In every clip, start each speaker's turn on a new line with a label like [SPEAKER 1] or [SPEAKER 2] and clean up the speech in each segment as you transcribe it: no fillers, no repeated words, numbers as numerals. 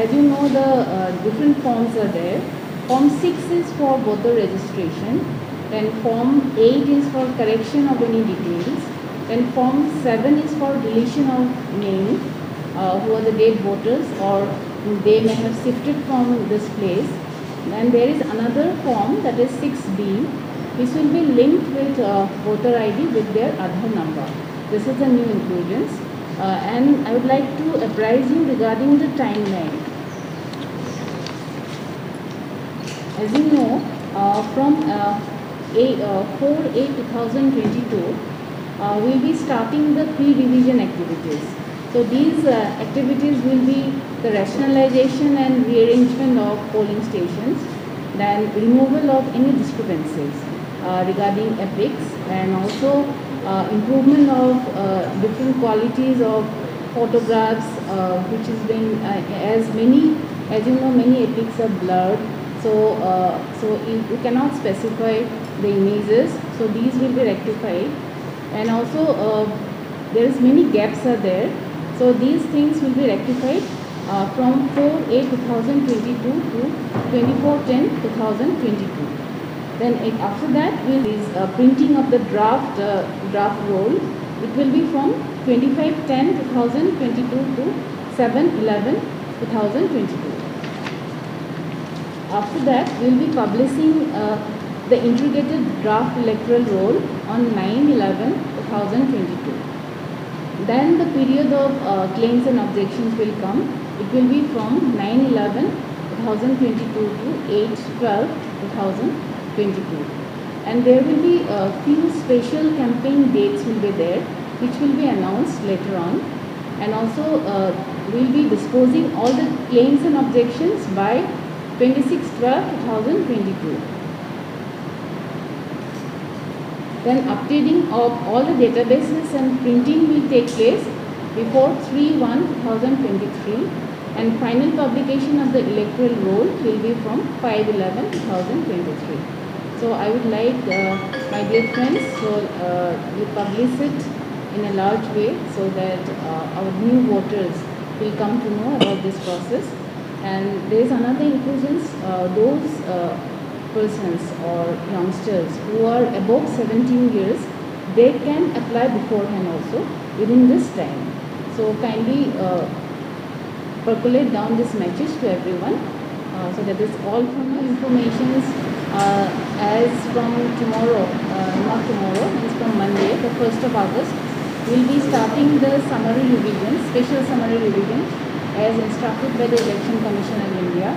[SPEAKER 1] as you know, the different forms are there. Form 6 is for voter registration. Then Form 8 is for correction of any details. Then Form 7 is for deletion of names, who are the dead voters or they may have shifted from this place. And there is another form, that is 6B, which will be linked with voter ID with their Aadhaar number. This is the new inclusions. And I would like to apprise you regarding the timeline. As you know, from 4/8/2022, we will be starting the pre-revision activities. So these activities will be the rationalization and rearrangement of polling stations, then removal of any discrepancies regarding epics, and also improvement of different qualities of photographs, which has been as you know, many epics are blurred. So you cannot specify the images. So these will be rectified, and also there is many gaps are there. So these things will be rectified from 4/8/2022 to 24/10/2022. Then after that, is printing of the draft roll. It will be from 25/10/2022 to 7/11/2022. After that, we will be publishing the integrated draft electoral roll on 9/11/2022. Then the period of claims and objections will come. It will be from 9/11/2022 to 8/12/2022. And there will be a few special campaign dates will be there, which will be announced later on. And also we will be disposing all the claims and objections by 26/12/2022. Then updating of all the databases and printing will take place before 3/1/2023, and final publication of the electoral roll will be from 5/11/2023. So I would like, my dear friends, we publish it in a large way so that our new voters will come to know about this process. And there is another inclusions, those persons or youngsters who are above 17 years, they can apply beforehand also within this time. So kindly percolate down this message to everyone. So that is all from my informations. As from tomorrow, not tomorrow, it's from Monday, the 1st of August, we will be starting the summary revision, special summary revision, as instructed by the Election Commission of India.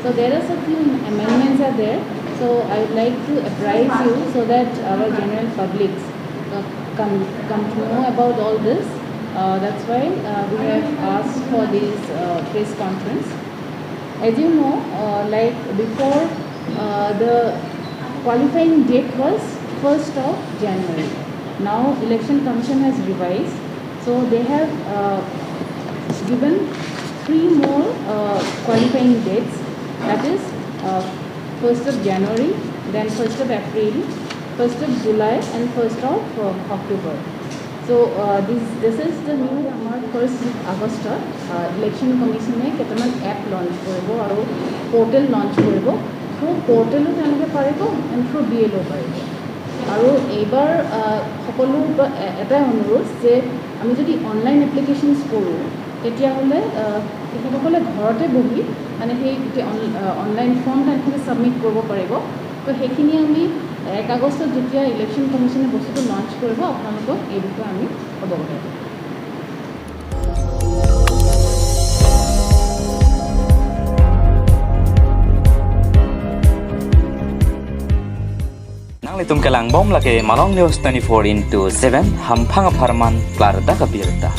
[SPEAKER 1] So there are some few amendments are there. So I would like to apprise you so that our general publics come to know about all this. That's why we have asked for this press conference. As you know, like before, the qualifying date was 1st of January. Now Election Commission has revised. So they have given 3 more qualifying dates. That is 1st of January, then 1st of April, 1st of July, and 1st of October. So this is the new our 1st August Election Commission কেইটামান app launch কৰিব আৰু portal launch কৰিব। Through পোৰ্টেলো তেওঁলোকে পাৰিব and through BLO পাৰিব। আৰু এইবাৰ সকলো এটাই অনুৰোধ যে আমি যদি অনলাইন এপ্লিকেশ্যনছ কৰোঁ তেতিয়াহ'লে তেখেতসকলে ঘৰতে বহি মানে সেই অনলাইন ফৰ্ম তেওঁলোকে ছাবমিট কৰিব পাৰিব। তো সেইখিনি আমি 1 আগষ্টত যেতিয়া ইলেকশ্যন কমিশ্যনে বস্তুটো লঞ্চ কৰিব আপোনালোকক এই বিষয়ে আমি অৱগত কৰিম।
[SPEAKER 2] Nang litum kalang bom lake Malong News 24/7 hampang aparman klarda kabirta.